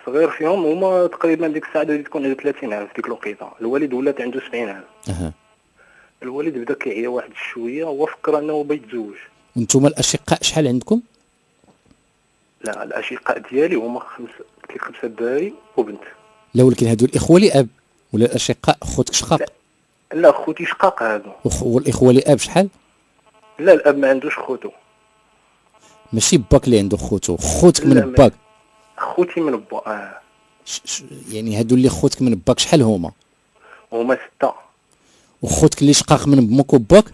الصغير فيهم هما تقريبا ديك الساعه غادي تكون عنده 30 عام في ديك الوقيته. الوالد ولات عنده 70 عام. الوالد بدا كيعيا واحد الشويه، هو فكر انه بغى يتزوج. وانتم الاشقاء شحال عندكم؟ لا الاشقاء ديالي هما خمسه دراري وبنت. لا ولكن هادو الاخوه لاب ولا الاشقاء خوتك لا شقاق؟ لا خوتي شقاق هادو. والاخوه لاب شحال؟ لا الاب ما عندوش خوتو. ماشي باك اللي عنده خوتو، خوتك من لا باك. خوتي من با. يعني هادو اللي خوتك من باك شحال هما؟ هما 6. وخوتك اللي شقاق من بمك وباك؟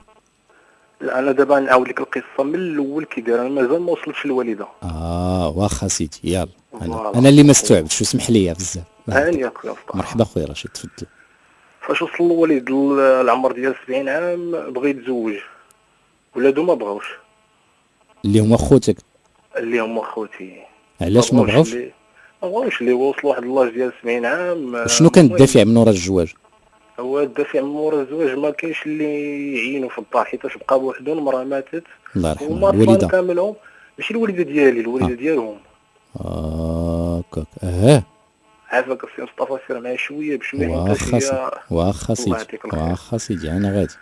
لا انا دابا نعاود لك القصه من الاول كي داير، انا مازال ما وصلتش للوالده. واخا سيدي يلا. فوالا. انا اللي ما استوعبتش، اسمح لي بزاف. هاني يا خويا مرحبا خويا رشيد، تفضل. فاش وصل الوالد العمر ديال 70 عام بغى يتزوج، ولادو ما بغاوش. اللي هما خوتك؟ اللي هما خوتي. علاش ما بغاوش؟ ما بغاوش اللي وصلوا واحد اللاج ديال 70 عام. شنو كان الدافع من وراء الزواج؟ هو الدافع من ورا الزواج ما كاينش اللي يعينوا في الدار، حيتاش بقى بوحدو، المراه ماتت. الله يرحمها. هما الوالده كاملهم، ماشي الوالده ديالي، الوالده ديالهم. هكاك. عافاك السي مصطفى، سير معايا شويه بشويه حيت واخا سيدي انا غادي.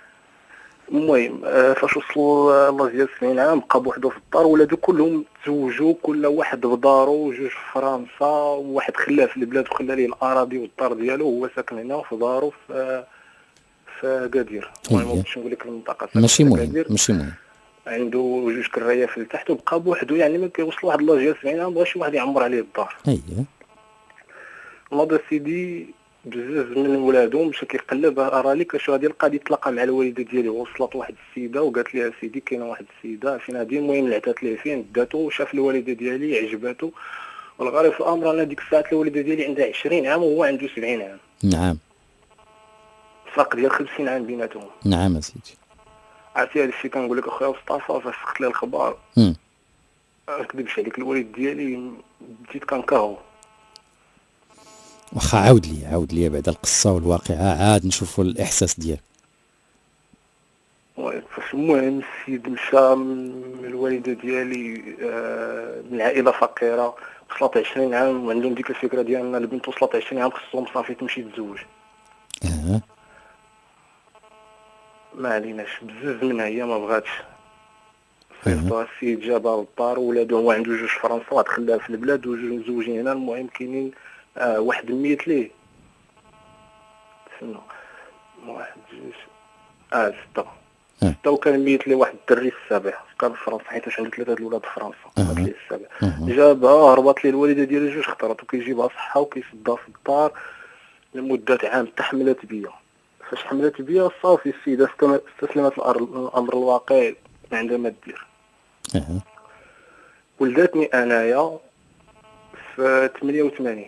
المهم فاش وصلوا الله ديال 70 عام بقى بوحدو في الدار، ولادو كلهم تزوجوا، كل واحد بدارو، جوج في فرنسا، وواحد خلاه في البلاد وخلى ليه الاراضي والدار ديالو، هو ساكن هنا في دارو في كادير. المهم باش نقول لك المنطقه ماشي مهم. عنده جوج كرايات لتحت وبقى بوحدو، يعني ما كيوصل واحد الله ديال 70 عام بغى شي واحد يعمر عليه الدار. ناض سيدي بزاف من ولادو مشى كيقلب، راه لي كاش غادي يلقى يتلاقى مع الوالده ديالي. وصلت واحد السيده وقالت لها سيدي كاينه واحد السيده فين هادي. المهم لعثات ليه فين، داتو وشاف الوالده ديالي عجباتو. والغريب في الامر انا ديك الساعه الوالده ديالي عندها 20 عام وهو عنده 70 عام. نعم. فرق ديال 50 عام بيناتهم. نعم اسيدي. عرفتي هذا الشيء كنقول لك اخويا مصطفى، فاش سقت لي الخبر ما نكذبش عليك الوالد ديالي بديت كنكرهو. واخا عاود لي بعد القصه والواقعه عاد نشوفوا الاحساس ديالك. فاش المهم السيد مشى من الوالده ديالي من عائله فقيره، وصلت 20 عام وعندهم ديك الفكره ديال ان البنت وصلت 20 عام خصهم صافي تمشي تتزوج. ما عليناش، بزاف منها هي ما بغاتش. صيفطوها السيد جابها للدار، ولادو هو عنده جوج في فرنسا وغتخليها في البلاد، وجوج مزوجين هنا. المهم كاينين واحد ميت ليه، تسنى واحد جوج 6 وكان ميت ليه واحد الدري السابع كان في فرنسا، حيتاش عنده 3 الولاد في فرنسا. مات ليه السابع. جابها هربت ليه الوالده ديالها جوج خطرات، وكيجيبها صحه وكيسدها في الدار لمده عام حتى حملت بيا. فاش حملت بيا صافي السيده استسلمت الامر الواقع، ما عندها ما دير. ولدتني انايا في 88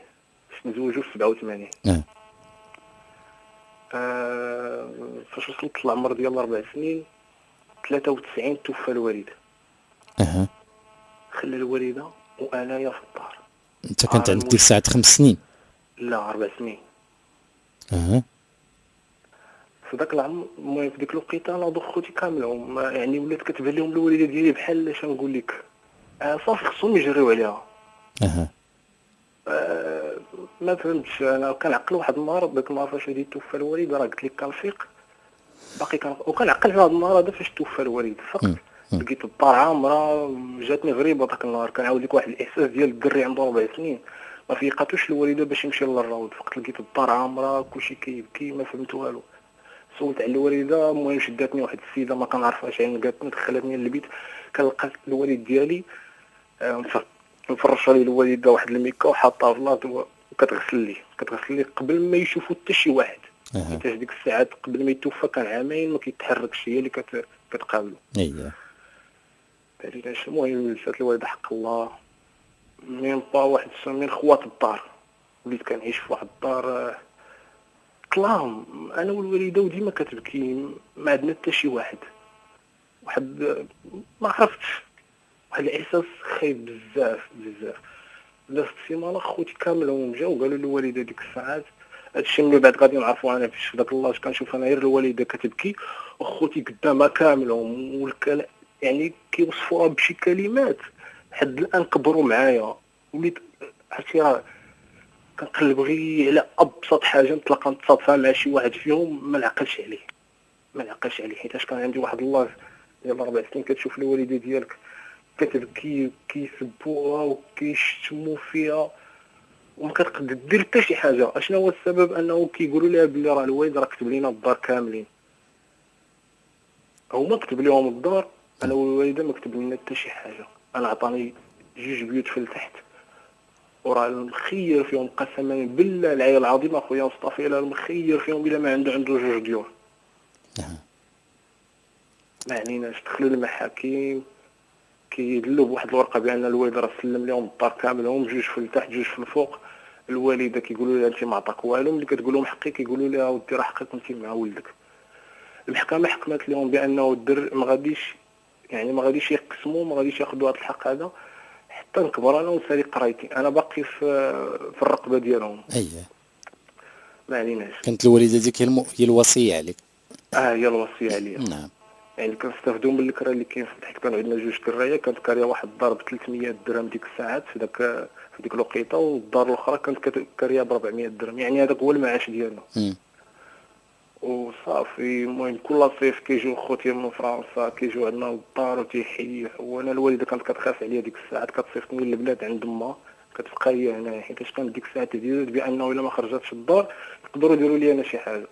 باش نزوجو في 87. فاش وصلت العمر ديال 4 سنين 93 توفى الوالد. خلى الوالده وانايا في الدار. انت كانت عندك ديك الساعه 5 سنين؟ لا 4 سنين. في ذاك العام المهم في ديك الوقيته ناضوا خوتي كاملهم، يعني ولات كتبان لهم الوالده ديالي بحال اش نقول لك صافي خصهم يجريو عليها. ما فهمتش. انا كنعقل واحد النهار، داك النهار فاش بديت توفى الوالد راه قلت لك كنفيق باقي وكنعقل في هذا النهار هذا فاش توفى الوالد. فقت لقيت الدار عامره، جاتني غريبه داك النهار. كنعاود لك واحد الاحساس ديال الدري عنده 4 سنين ما فيقاتوش الوالده باش يمشي للروض. فقت لقيت الدار عامره كلشي كيبكي، ما فهمت والو. سولت على الوالده، المهم شداتني واحد السيده ما كنعرفهاش، يعني قالتني دخلتني للبيت. كنلقى الوالد ديالي مفرشه لي الوالده واحد الميكا وحاطها في الارض وكتغسل لي قبل ما يشوفوا حتى شي واحد. حيت ديك الساعات قبل ما يتوفى كان عامين ما كيتحركش، هي اللي كتقابلو. علاش المهم لسات الوالده حق الله من با واحد من خوات الدار. وليت كنعيش في واحد الدار كلام انا والوالده، وديما كتبكي، ما عندنا حتى شي واحد ما عرفتش، واحد الاحساس خايب بزاف. دازت السيمانه خوتي كاملهم جاو قالوا للوالده ديك الساعات هادشي من بعد غادي نعرفوا. انا في داك اللاج كنشوف انا غير الوالده كتبكي وخوتي قدامها كاملهم، والكلام يعني كيوصفوها بشي كلمات حد الان كبروا معايا. وليت عرفتي راه كنقلب غير على ابسط حاجه نتلاقى نتصادفها مع شي واحد فيهم ما نعقلش عليه حيتاش كان عندي واحد الله ديال 4 سنين كتشوف الوالده ديالك كتبكي وكيسبوها وكيشتموا فيها وما كتقدر دير حتى شي حاجه. اشنو هو السبب؟ انه كيقولوا لها بلي راه الوالد راه كتب لينا الدار كاملين، هما كتب لهم الدار، انا والوالده ما كتب لنا حتى شي حاجه. انا عطاني 2 بيوت في التحت وراه المخير فيهم قسما بالله العلي العظيم اخويا مصطفى، الا المخير فيهم الا ما عنده 2 ديور. ما عنيناش دخلوا المحاكم كيدلوا بواحد الورقه بان الوالد راه سلم لهم الدار كاملهم، 2 في التحت 2 في الفوق. الوالده كيقولوا لها انت ما عطاك والو، ملي كتقول لهم حقي كيقولوا لها ودي راه حقك انت مع ولدك. المحكمه حكمت لهم بانه الدر ما غاديش يقسموا، ما غاديش ياخذوا هذا الحق هذا حتى نكبر انا ونسالي قرايتي. انا باقي في الرقبه ديالهم. اييه. ما عليناش. كانت الوالده ديك هي الوصيه عليك. هي الوصيه عليا. نعم. يعني كنستافدوا من الكرا اللي كاين في التحت. كان عندنا 2 كرايه، كانت كاريه واحد الدار ب 300 درهم ديك الساعات في ديك الوقيته، والدار الاخرى كانت كاريه ب 400 درهم. يعني هذاك هو المعاش ديالنا. وصافي. المهم كل صيف كيجيو خوتي من فرنسا كيجيو عندنا للدار وتيحيوا، وانا الوالده كانت كتخاف عليا ديك الساعات، كتصيفطني للبلاد عند ما كتبقى هي هنا، حيت كانت ديك الساعات تهديدات بانه الا ما خرجتش الدار يقدروا يديروا لي انا شي حاجه.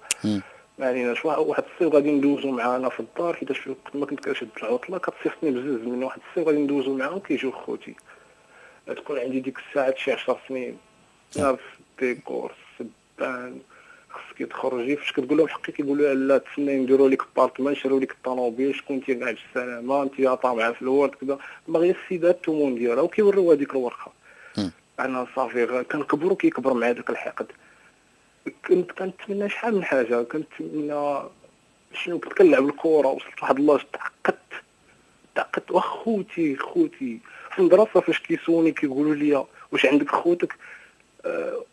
ما عليناش. واحد الصيف غادي ندوزو معانا في الدار، حيت ما كنت كنشد العطله كتصيفطني بزز من واحد الصيف غادي ندوزو معاهم كيجيو خوتي. تكون عندي ديك الساعات شي 10 سنين في الديكور السبان خصك تخرجي. فاش كتقول لهم حقي كيقولوا لا تسنى نديروا لك بارتمان، نشريو لك الطوموبيل، شكون انت قاعد بالسلامه، انت طامعه في الورد كذا. باغي السيده الثمن ديالها وكيوريو هذيك الورقه. انا صافي كنكبر وكيكبر مع داك الحقد. كنتمنى شحال من حاجه، كنتمنى شنو، كنت كنلعب الكره وصلت واحد الله تعقدت واخوتي في المدرسه فاش كيسوني كيقولوا لي واش عندك خوتك،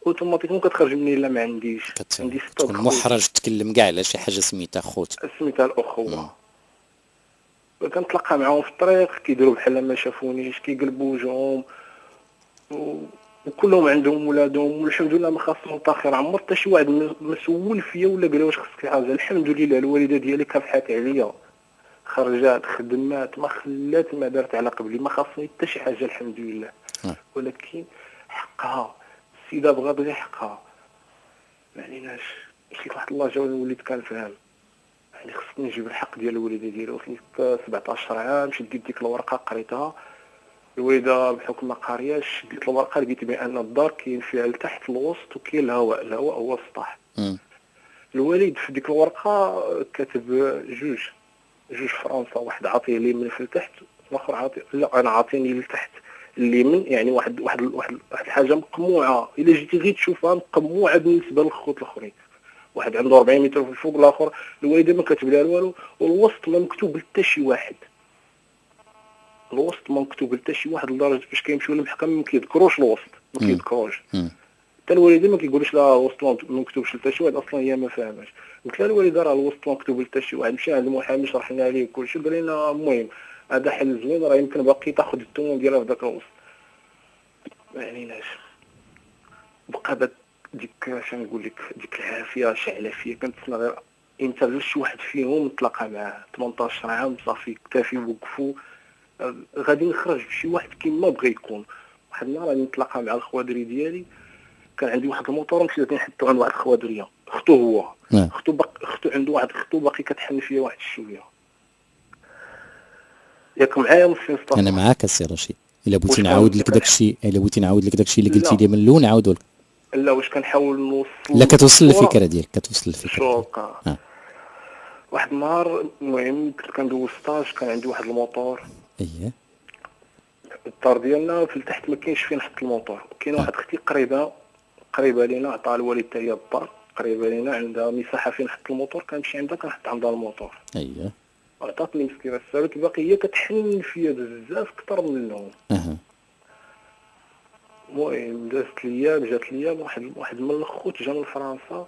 اوتوماتيكمون كتخرج مني لا ما عنديش. عندي 6 تكون محرج تكلم كاع على شي حاجه سميتها خوت، سميتها الاخوه. كنتلاقى معاهم في الطريق كيديروا بحال ما شافونيش، كيقلبوا وجههم وكلهم عندهم ولادهم والحمد لله ما خاصهم تاخير. عمر حتى شي واحد مسؤول فيا ولا قال واش خصك حاجه. الحمد لله الوالده ديالي كافحات عليا، خرجات خدمات ما خلات ما دارت على قبلي، ما خاصني حتى شي حاجه الحمد لله. ولكن حقها السيده بغات غير حقها. ما عليناش. مشيت واحد الله جاوني وليت كنفهم، يعني خصني نجيب الحق ديال الوالده ديالي. وصلت 17 عام شديت ديك الورقه قريتها. الوالده بحكم ما قارياش ديت الورقه لقيت بان الدار كاين فيها لتحت الوسط وكاين الهواء هو السطح. الوالد في ديك الورقه كاتب 2 فرنسا، واحد عاطيه اليمين في التحت والاخر عاطي لا انا عاطيني لتحت اليمين. يعني واحد الحاجه مقموعه، الا جيتي غير تشوفها مقموعه بالنسبه للخوت الاخرين. واحد عنده 40 متر في الفوق، الاخر الوالده ما كاتب لها والو، والوسط ما مكتوب حتى شي واحد. الوسط ما مكتوب حتى شي واحد، لدرجه فاش كيمشيو للمحكمه ما كيذكروش الوسط، ما كيذكروش. حتى الوالده ما كيقولش لا الوسط ما مكتوبش حتى شي واحد، اصلا هي ما فاهماش. قلت لها الوالده راه الوسط ما مكتوب حتى شي واحد. مشى عند المحامي شرح لنا عليه كلشي، قال لنا المهم هذا حل زوين، راه يمكن باقي تاخذ الثمن ديالها في ذاك الوسط. ما عليناش. بقى ديك شنقول لك ديك العافيه شعله فيا. كنتسنى غير امتى شي واحد فيهم نتلاقى معاه. 18 عام صافي كتافي وقفوا غادي نخرج بشي واحد كيما بغى يكون. واحد النهار راني نتلاقى مع الخوادري ديالي، كان عندي واحد الموطور مشيت غادي نحطو عند واحد الخوادريه، اختو هو اختو عنده واحد اختو باقي كتحن فيا واحد شويه. ياك معايا مصطفى؟ انا معاك السي رشيد. الا بغيتي نعاود لك داكشي اللي قلتي لي من الاول نعاودو لك. لا واش كنحاول نوصل. لا كتوصل الفكره ديالك، كتوصل الفكره. شوكا. واحد النهار المهم كنت كندوز ستاج، كان عندي واحد الموطور. اييه. الدار ديالنا في التحت ما كاينش فين نحط الموطور. كاين واحد اختي قريبه لينا، عطاها الوالد حتى هي الدار قريبه لينا، عندها مساحه فين نحط الموطور، كنمشي عندها كنحط عندها الموطور. اييه. عطاتني مسكينه السالك باقي هي كتحن فيا بزاف اكثر منهم. المهم جات ليا واحد من الخوت جا من فرنسا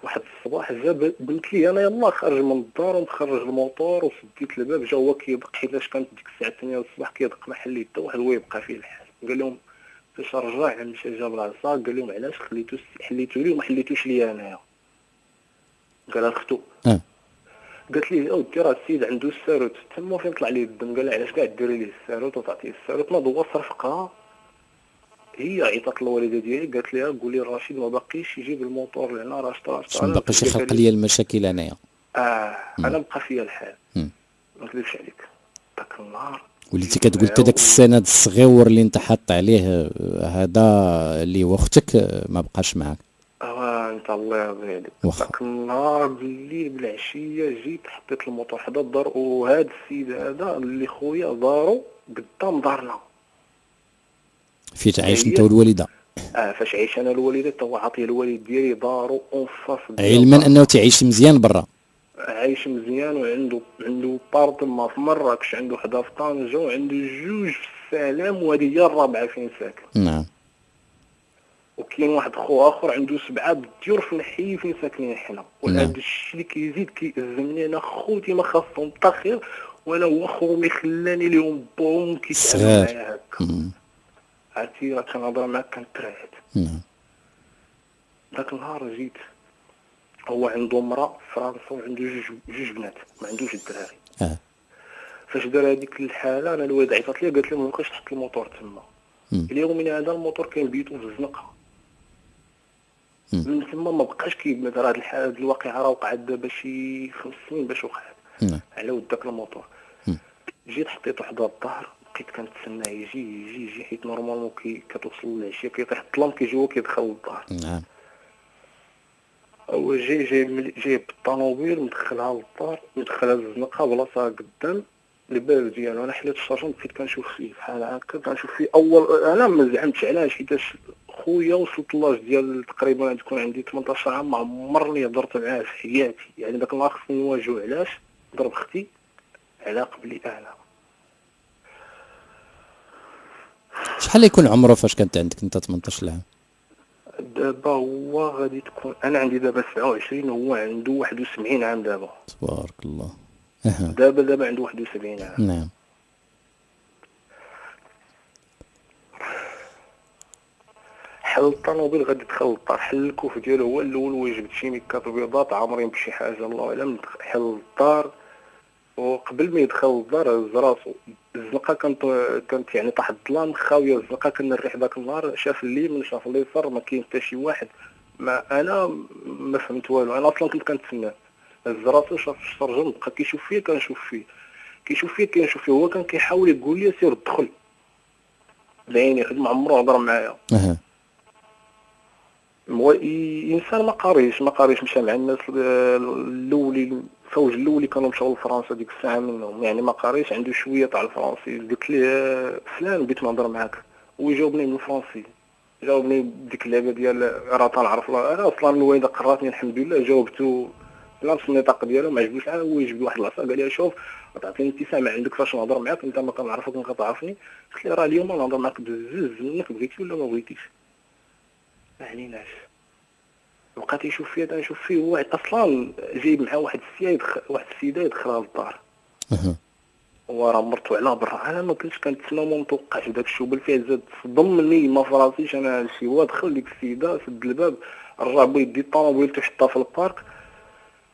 واحد الصباح، جا قلت لي انا يلاه خارج من الدار ومخرج الموطور وسديت الباب، جا هو كيدق حيتاش كانت ديك الساعه 8 الصباح كيدق ما حليت حتى واحد، هو يبقى فيه الحال. قال لهم فاش رجع مشى جاب العصا قال لهم علاش حليتو لي وما حليتوش ليا انايا. قالها لختو. قالت ليه اودي راه السيد عنده الساروت تما فين طلع ليه الدم. قال لها علاش كاع ديري ليه الساروت وتعطيه الساروت؟ ناض هو صرفقها. هي عيطت للوالده ديالي قالت لها قولي رشيد ما باقيش يجيب الموطور لهنا راه شطرا باش ما باقيش يخلق لي المشاكل انايا. انا بقى فيا الحال. ما نكذبش عليك داك النهار وليتي كتقول حتى داك السند الصغيور اللي انت حاط عليه هذا اللي هو اختك ما بقاش معاك. انت الله يرضي عليك. داك النهار بالليل بالعشيه جيت حطيت الموطور حدا الدار، وهذا السيد هذا اللي خويا دارو قدام دارنا فين عايش انت والوالده. فاش عايش انا الوالده تا هو عاطيه الوالد ديالي دارو اون فاس، علما انه تعيش مزيان برا. عايش مزيان وعنده بار تما في مراكش، عنده حدا في طنجة، وعنده جوج في السلام، وهذه هي الرابعه فين ساكن. نعم. وكاين واحد خو اخر عنده 7 بالديور في الحي فين ساكنين حنا. وهذا الشيء اللي كيزيد كيأزمني انا خوتي ما خاصهم حتى خير، وانا هو خومي خلاني ليهم بوم كيتعاملوا معايا هكا. عرفتي راه كنهضر معاك كنترعد. داك النهار جيت هو عنده امراه في فرنسا وعنده جوج بنات ما عندوش الدراري. فاش دار هذيك الحاله انا الوالده عيطات لي قالت لي ما بقاش تحط الموطور تما. اليوم من هذا الموطور كان بيتو في الزنقه. من تما ما بقاش كيبنى. راه هذه الواقعه راه وقعت دابا شي 5 سنين باش وقعت على ود داك الموطور. جيت حطيته حدا الدار، بقيت كنتسناه يجي حيت نورمالمون كتوصل العشيه كيطيح الظلام كيجي هو كيدخل للدار. نعم. هو جاي بالطوموبيل مدخلها للدار، مدخلها للزنقه بلاصه قدام الباب ديالو. انا حليت الشارجون بقيت كنشوف فيه بحال هكا، كنشوف فيه اول انا ما زعمتش علاش حيتاش خويا وصلت لاج ديال تقريبا تكون عندي 18 عام، ما عمرني هضرت معاه في حياتي. يعني داك النهار خصني نواجهو. علاش ضرب اختي على قبلي انا. شحال يكون عمره فاش كانت عندك انت 18 عام؟ دابا هو غادي تكون انا عندي دابا 27 وهو عنده 71 عام دابا. تبارك الله. دابا عنده 71 عام. نعم. حل الطوموبيل غادي يدخل للدار، حل الكوف ديالو هو الاول وجبت شي ميكات بيضات عامرين بشي حاجه الله اعلم. حل الدار وقبل ما يدخل للدار هز راسو. الزنقه كانت يعني طاح الظلام خاويه الزنقه. كنا نريح داك النهار، شاف اليمين شاف اليسار ما كاين حتى شي واحد. ما انا ما فهمت والو، انا اصلا كنت كنتسناه. هز راسو شاف الشرجم بقى كيشوف فيا كنشوف فيه، كيشوف فيا كنشوف فيه. هو كان كيحاول يقول لي سير دخل بعيني حيت ما عمرو هضر معايا. هو انسان ما قاريش مشى مع الناس الاولي الفوج الاولي كانوا مشاو لفرنسا ديك الساعه منهم، يعني ما قاريش عنده شويه تاع الفرنسي. قلت ليه فلان بغيت نهضر معاك، ويجاوبني بالفرنسي. جاوبني بديك اللعبه ديال راه تنعرف. انا اصلا الوالده قراتني الحمد لله، جاوبته بنفس النطاق ديالو ما عجبوش. هو يجيب واحد العصا قال لي شوف تعطيني ابتسامه عندك فاش نهضر معاك، انت ما كنعرفك ما كتعرفني. قلت لي راه اليوم نهضر معاك بزز منك، بغيتي ولا ما بغيتيش ما عليناش. بقى تيشوف فيا تنشوف فيه. هو اصلا جايب معاه واحد السيده يدخلها للدار. هو راه مرتو على برا. انا ما كنتش كنتسنى ما متوقعش داك الشيء. بالفعل زاد صدمني ما فراسيش انا هادشي. هو دخل ديك السيده سد الباب رجع بيدي الطوموبيل حطها في البارك.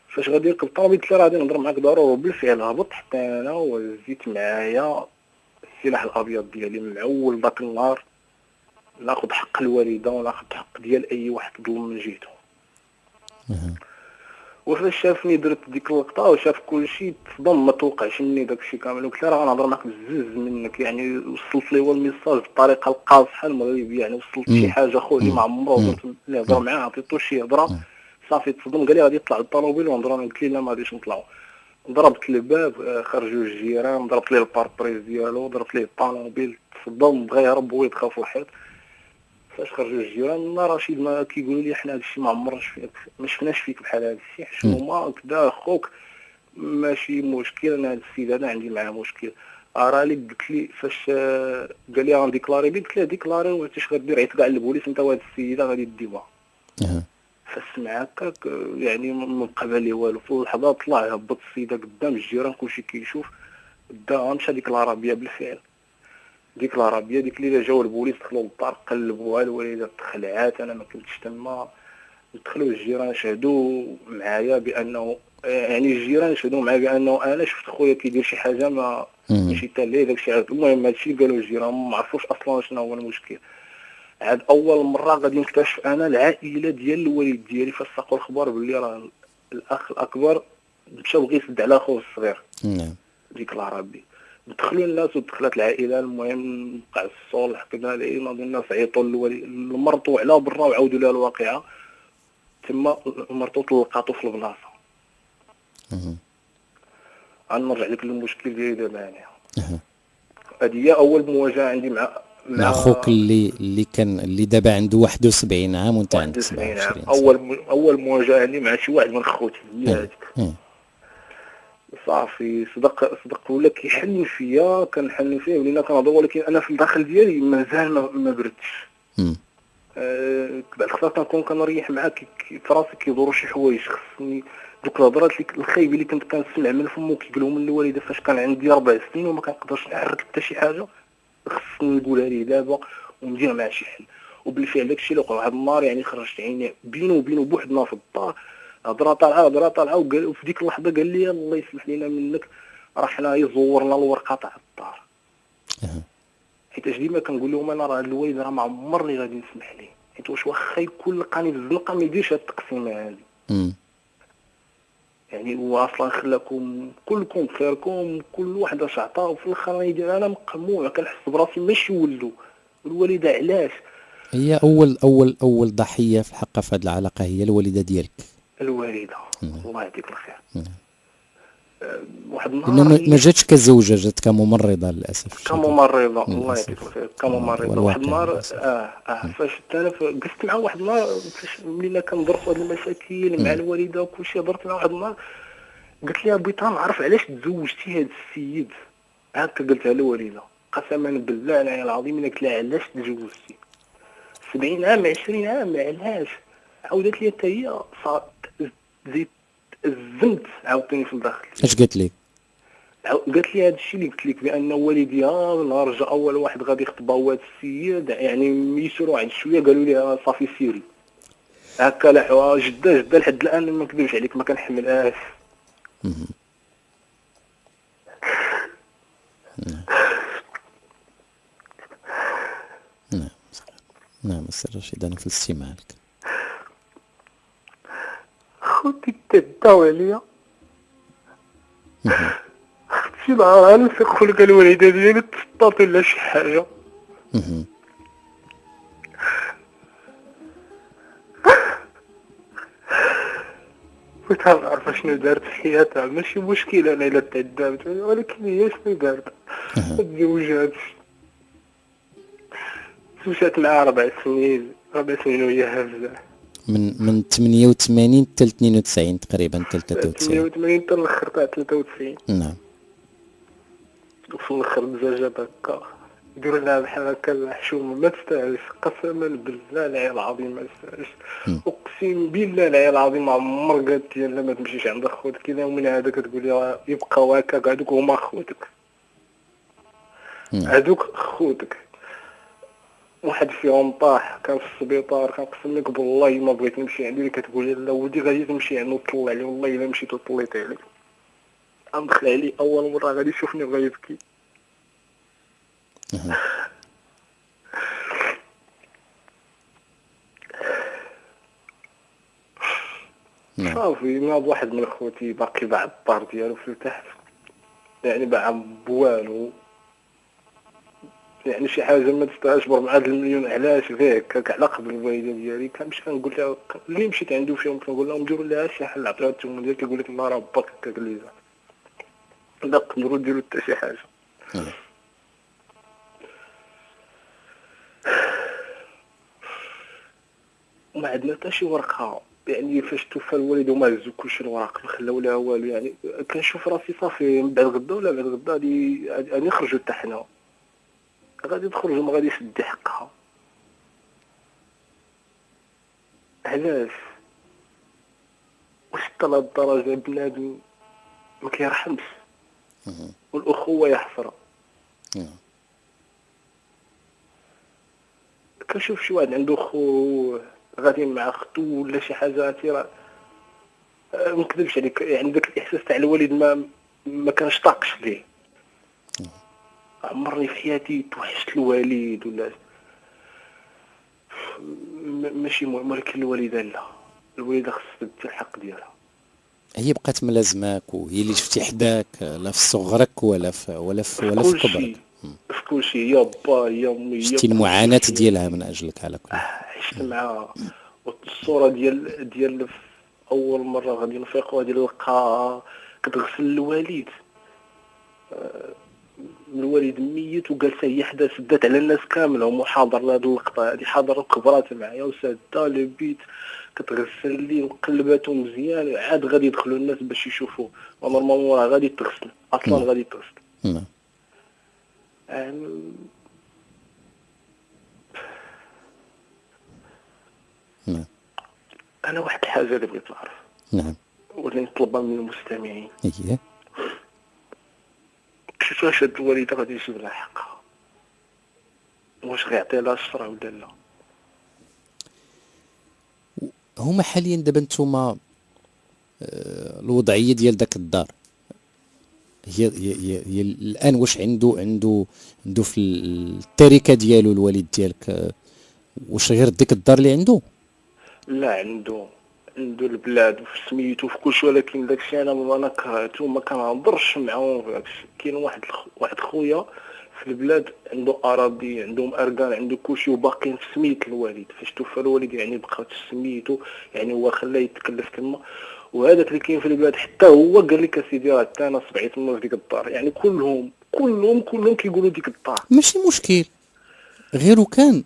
فاش غادي يركب الطوموبيل قلت له راه غادي نهضر معاك ضروري. بالفعل هبط حتى انا وزيت معايا السلاح الابيض ديالي معول داك النهار ناخذ حق الوالده وناخذ حق ديال اي واحد ظلم من جهته. وفاش شافني درت ديك اللقطه وشاف كلشي تصدم، ما توقعش مني داكشي كامل. قلت له راه غنهضر معاك بزز منك، يعني وصلت لي هو الميساج بالطريقه القاصحه المغربيه، يعني وصلت شي حاجه خو اللي ما عمرو درت اللي هضر معاه عطيتو شي هضره صافي تصدم. قال لي غادي يطلع للطوموبيل ونهضر. انا قلت ليه لا ما غاديش نطلعوا. ضربت الباب خرجوا الجيران، ضربت ليه الباربريز ديالو، ضربت ليه الطوموبيل تصدم بغى يهرب هو يدخل في الحيط. فاش خرجوا الجيران لا رشيد ما كيقولوا لي حنا هادشي ما عمرناش فيك، ما شفناش فيك بحال هادشي، حشومه كدا خوك ماشي مشكل. انا هاد السيد هذا عندي معاه مشكل. راه لي قلت لي فاش قال لي غنديكلاري بك، قلت له ديكلاري واش غدير؟ عيط كاع للبوليس انت وهاد السيده غادي ديوها. فسمع هكاك يعني ما بقى بالي والو. في اللحظه طلع هبط السيده قدام الجيران كلشي كيشوف، دا غنمشى ديكلارا بيا بالفعل. ديك العربيه ديك الليله جاو البوليس دخلوا للدار قلبوها، الوالده تخلعات، انا ما كنتش تما. دخلوا الجيران شهدوا معايا بانه يعني الجيران شهدوا معايا بانه انا شفت خويا كيدير شي حاجه ما ماشي حتى ليه داكشي. المهم هادشي قالوا الجيران ما عرفوش اصلا شنو هو المشكل. عاد اول مره غادي نكتشف انا العائله ديال الوالد ديالي فاش ساقوا الخبر باللي راه الاخ الاكبر مشى بغى يسد على خوه الصغير. نعم. ديك العربي دخلوا الناس ودخلت العائله. المهم وقع الصلح، حكينا ليه، ناضوا الناس عيطوا لمرتو على برا وعاودوا لها الواقعه. تما مرتو طلقاتو في البلاصه. غنرجع لك للمشكل ديالي دابا يعني. هذه هي اول مواجهه عندي مع اخوك اللي كان اللي دابا عنده 71 عام وانت عندك 71 عام. 27 سنه. اول مواجهه عندي مع شي واحد من خوتي هي إيه. هذيك. صافي صدق ولا كيحن فيا، كنحن فيه ولينا كنهضروا، ولكن انا في الداخل ديالي مازال ما بردتش. بعد خاصة كنكون كنريح معاك في راسي كيدوروا شي حوايج. خصني دوك الهضرات الخايبه اللي كنت كنسمع من فمو كيقولوا من الوالده فاش كان عندي 4 سنين وما كنقدرش نحرك حتى شي حاجه، خصني نقولها ليه دابا وندير معاه شي حل. وبالفعل داكشي اللي وقع واحد النهار يعني خرجت عيني بينه وبينه بوحدنا في الدار، هضره طالعه وفي ديك اللحظه قال لي الله يسمح لينا منك، راه حنايا زورنا الورقه تاع الدار. حيت ديما كنقول لهم انا راه الوالد راه ما عمرني غادي نسمح ليه، حيت واش واخا يكون لقاني في الزنقه ما يديرش هاد التقسيمه هادي. يعني هو اصلا خلاكم كلكم بخيركم، كل واحد اش عطاه، وفي الاخر يدير انا مقموع كنحس براسي ماشي ولدو. الوالده علاش؟ هي اول ضحيه في الحق في هذه العلاقه هي الوالده ديالك. الوالده الله يعطيك الخير. واحد لانه النهار ما جاتش كزوجه، جات كممرضه للاسف الشديد. كممرضه الله يعطيك الخير. كممرضه واحد النهار فاش انا جلست مع واحد النهار فاش ولينا كنضربوا هاد المشاكل مع الوالده وكلشي، هضرت مع واحد النهار قلت لها بغيت نعرف علاش تزوجتي هاد السيد. هكا قلتها للوالده قسما بالله العلي العظيم الا قلت لها علاش تزوجتي 70 عام 20 عام علاش. عاودت لي حتى هي زيد الزمت عاوتاني في الداخل. اش قالت لك؟ قالت لي هذا الشيء اللي قلت لك بان والديها نهار جا اول واحد غادي يخطبها هو هذا السيد، يعني ميسروا عند شويه قالوا لي صافي سيري. هكا لحوا جده لحد الان ما نكذبش عليك ما كنحملهاش. نعم أستاذ رشيد، أنا في الاستماع لك. خوتي تداو عليا، شي نهار غنفيق لك الوالده ديالي تسطات ولا شي حاجه. بغيت نعرف شنو دارت في حياتها. ماشي مشكل انا الا تعذبت، ولكن هي شنو دارت. تزوجات مع 4 سنين وهي هازه. من 88 حتى 92 تقريبا، حتى 93. 88 حتى الاخر تاع 93. نعم. وفي الاخر مزاجات هكا يديروا لها بحال هكا الحشومه ما تستاهلش. قسما بالله العلي العظيم ما تستاهلش. اقسم بالله العلي العظيم ما عمر قالت لي لا ما تمشيش عند خوتك كذا، ومن هذا كتقول لي يبقاو هكاك، هذوك هما خوتك. هذوك خوتك. واحد فيهم طاح كان في السبيطار، كنقسم لك بالله ما بغيت نمشي عندي، كتقول لي لا ولدي غادي تمشي عنده وتطلع عليه، والله الا مشيت وطليت عليه. غندخل عليه اول مره غادي يشوفني وغيبكي. صافي ناض واحد من خوتي باقي باع الدار ديالو في التحت، يعني باع بوالو، يعني شي حاجه ما تستاهلش ب4 المليون. علاش فيه هكاك على قبل الوالده ديالي. كنمشي كنقول لها اللي مشيت عنده فيهم كنقول لهم ديروا لها شي حل، عطيوها الثمن ديالك، كيقول لك الله راه باك هكاك ليزا لا تقدروا ديروا حتى شي حاجه. وما عندنا حتى شي ورقه، يعني فاش توفى الوالد وما هزوا كلشي الوراق ما خلاو لها والو. يعني كنشوف راسي صافي من بعد غدا ولا بعد غدا غادي نخرجوا حتى حنا، غادي تخرج وما غاديش تدي حقها. علاش؟ واش حتى لهاد الدرجه بنادم ما كيرحمش؟ والاخوه يا حسره. كنشوف شي واحد عنده خو غادي مع اختو ولا شي حاجه عرفتي راه ما نكذبش عليك، يعني داك الاحساس تاع الوالد ما كانش طاقش ليه. عمرني في حياتي توحشت الوالد ولا ماشي مهم، ولكن الوالده لا، الوالده خصها تدي الحق ديالها. هي بقات ملازماك وهي اللي شفتي حداك، لا في صغرك ولا في كبرك. في كل شيء، يا با يا امي يا شتي كل شيء المعاناة في ديالها حياتي. من اجلك على كل حال. عشت معاها، والصوره ديال اول مره غادي نفيق وغادي نلقاها كتغسل الوالد، الوالد ميت وجالسه هي حدا، سدات على الناس كاملهم وحاضر لهاد اللقطه هادي، حاضر وكبرات معايا وساده لو بيت كتغسل لي وقلباتو مزيان، عاد غادي يدخلوا الناس باش يشوفوا، ونورمالمون راه غادي تغسل اصلا، نعم. غادي تغسل. نعم. يعني نعم. انا واحد الحاجه اللي بغيت نعرف نعم. واللي نطلبها من المستمعين، ايه. كيفاش هاد الوالده غادي يجيب لها حقها؟ واش غيعطي لها الشرع ولا لا؟ هما حاليا دابا نتوما الوضعيه ديال داك الدار هي الان واش عنده في التركه ديالو الوالد ديالك، واش غير ديك الدار اللي عنده؟ لا، عنده البلاد وفي سميتو في كلشي، ولكن داكشي انا كرهتو، ما كنهضرش معاهم في داكشي. كاين واحد خويا في البلاد عنده اراضي، عندهم اركان، عنده كلشي وباقيين في سميت الوالد. فاش توفى الوالد يعني بقات في سميتو، يعني هو خلاه يتكلف تما. وهذاك اللي كاين في البلاد حتى هو قال لك اسيدي راه حتى انا صبعيت في ديك الدار، يعني كلهم كيقولوا ديك الدار. ماشي مشكل، غير وكان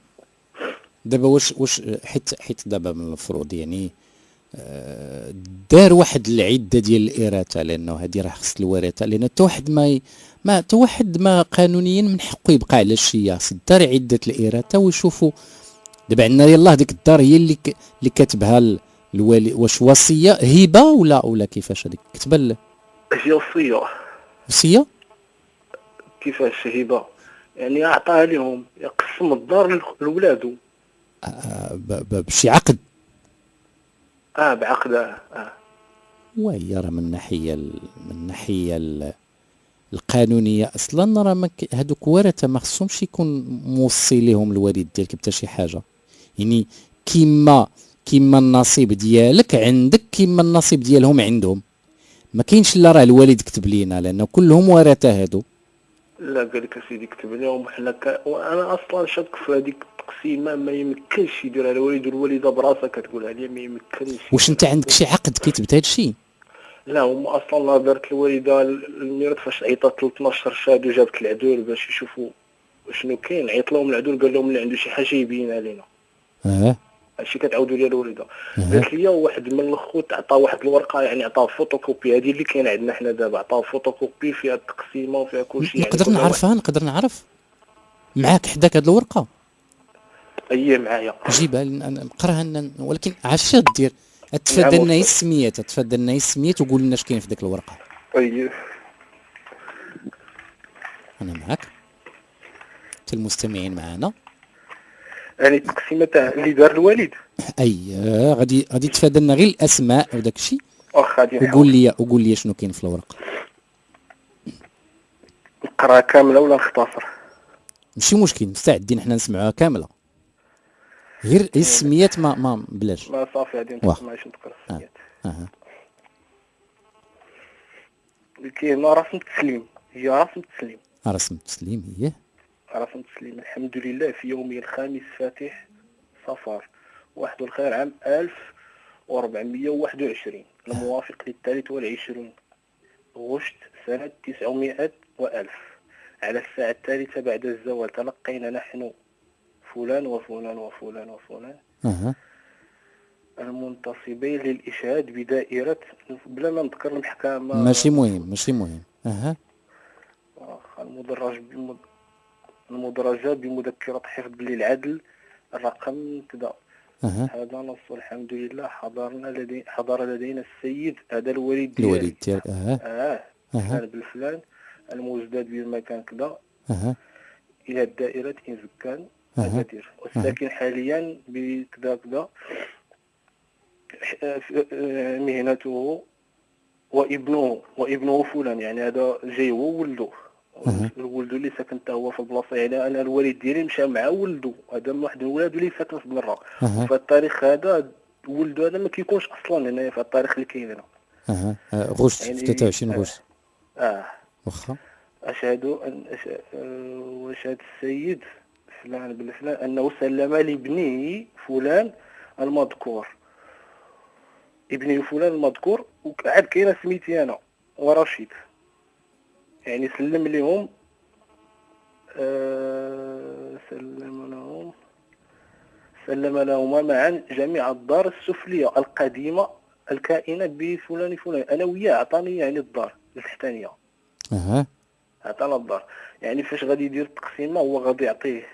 دابا واش حيت دابا من المفروض يعني دار واحد العده ديال الإراثة، لانه هذه راه خص الورثه، لان حتى واحد حتى واحد ما قانونيا من حقه يبقى على الشياس. دار عده الإراثة ويشوفوا. دابا عندنا يلاه ديك الدار هي اللي كاتبها الوالي. واش وصيه هبه ولا كيفاش هذيك كتبه هي وصيه. الوصيه؟ كيفاش هبه؟ يعني اعطاها لهم يقسم الدار لولادو. بشي عقد. بعقد. وهي راه من الناحيه القانونيه اصلا راه هذوك ورثه ما خصهمش يكون موصي لهم الوالد ديالك حتى شي حاجه. يعني كيما النصيب ديالك عندك كيما النصيب ديالهم عندهم. ما كاينش لا راه الوالد كتب لينا، لان كلهم ورثه هادو. لا، قال لك اسيدي كتب لهم وحنا وانا اصلا شاك في هذيك التقسيمه، ما يمكنش يديرها الوالد، والوالده براسها كتقولها لي ما يمكنش. واش انت عندك شي عقد كيتبت هادشي؟ لا، هما اصلا لا دارت الوالده الميراث فاش عيطات ل 12 شهاد وجابت العدول باش يشوفوا شنو كاين، عيط لهم العدول قال لهم اللي عنده شي حاجه يبينها لينا. هادشي كتعاودوا لي الوالده. قالت لي واحد من الخوت عطى واحد الورقه، يعني عطاه فوتوكوبي، هذه اللي كاين عندنا حنا دابا، عطاه فوتوكوبي فيها التقسيمه وفيها كلشي، يعني نقدر نعرفها، نقدر نعرف معاك حداك هاد الورقه؟ اي معايا. جيبها نقراها ولكن عرفتي دير؟ تفادى لنا السميات وقول لنا اش كاين في ديك الورقه. اي انا معاك، حتى المستمعين معانا. يعني التقسيمه تاع اللي دار الوالد. غادي تفادى لنا غير الاسماء وداك الشيء. واخا غادي وقول لي شنو كاين في الورقه. نقراها كامله ولا نختصر؟ ماشي مشكل، مستعدين حنا نسمعوها كامله، غير السميات ما بلاش. ما صافي غادي ماشي نذكر السميات. كاين رسم التسليم، هي رسم التسليم. رسم التسليم هي رسم التسليم. الحمد لله في يومي الخامس فاتح صفر 1 الخير عام 1421 الموافق للثالث والعشرين غشت سنة 900 وألف على الساعة الثالثة بعد الزوال تلقينا نحن فلان وفلان وفلان وفلان المنتصبين للإشهاد بدائرة، بلا ما نذكر المحكمة. ماشي مهم. المدرجة بمذكرة حفظ للعدل الرقم كذا. هذا نص الحمد لله حضر لدينا السيد هذا الوالد ديالك. فلان بالفلان المزداد بالمكان كذا إلى الدائرة إن كان اكادير. والساكن حاليا بكذا كذا مهنته وابنه فلان، يعني هذا جاي هو ولده، ولده اللي ساكن حتى هو في البلاصه، يعني انا الوالد ديالي مشى مع ولده، هذا من واحد الولاد اللي ساكن في برا، وفي التاريخ هذا ولده هذا ما كيكونش اصلا هنايا في التاريخ اللي كاين هنا. غشت في يعني 23 غشت. واخا اشهد ان وشهد السيد فلان بن فلان انه سلم لابنه فلان المذكور، ابني فلان المذكور، وعاد كاينه سميتي انا ورشيد، يعني سلم لهم سلم لهما معا جميع الدار السفليه القديمه الكائنه بفلان فلان، انا وياه عطاني يعني الدار التحتانيه، عطانا الدار، يعني فاش غادي يدير التقسيمه هو غادي يعطيه،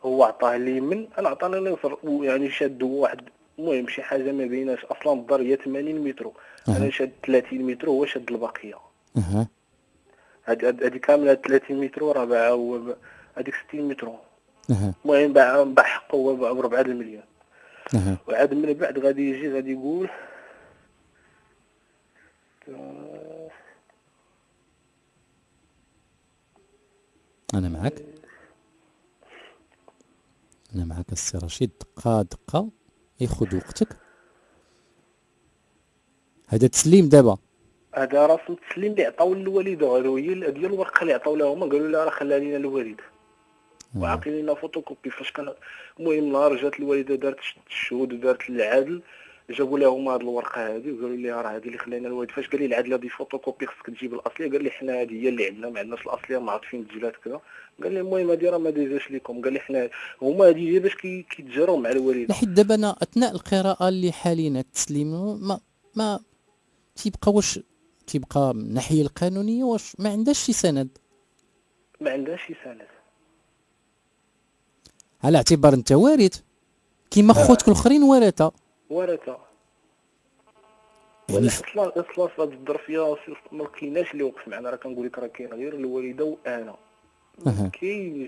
هو عطاه اليمين انا عطاني اليسر، يعني شاد واحد المهم شي حاجه ما بيناش، اصلا الدار هي 80 متر، انا شاد 30 متر وهو شاد الباقيه، هذه كامله 30 متر وربعه هو هذيك 60 متر، المهم باع حقه هو ب 4 المليون. وعاد من بعد غادي يجي غادي يقول انا معك السي رشيد، دقه دقه ياخذ وقتك. هذا تسليم دابا، هذا رسم التسليم اللي عطاو للوالده، هذو هي ديال الورقه اللي عطاو لها هما، قالوا لها راه خليها لينا الوالد وعاقلين لنا فوتوكوبي. فاش كان المهم نهار جات الوالده دارت الشهود ودارت العدل، جابوا لهم هذه الورقه هذه وقالوا لها راه هذه اللي خلينا الوالد. فاش قال لي العدل هذه فوتوكوبي خصك تجيب الاصليه، قال لي حنا هذه هي اللي عندنا، ما عندناش الاصليه، ما عارفين التسجيلات كذا. قال لي المهم هذه راه ما دايزاش لكم، قال لي حنا هما هذه هي باش كيتجاروا مع الوالده. لحد دابا انا اثناء القراءه اللي حاليا التسليم ما تيبقى، واش تيبقى من الناحيه القانونيه واش ما عندهاش شي سند؟ ما عندهاش شي سند، على اعتبار انت وارث كيما خوتك الاخرين ورثه يعني اصلا في هذه الظرفيه ما كايناش اللي وقف معنا، راه كنقول لك راه كاين غير الوالده وانا، ما كاينش.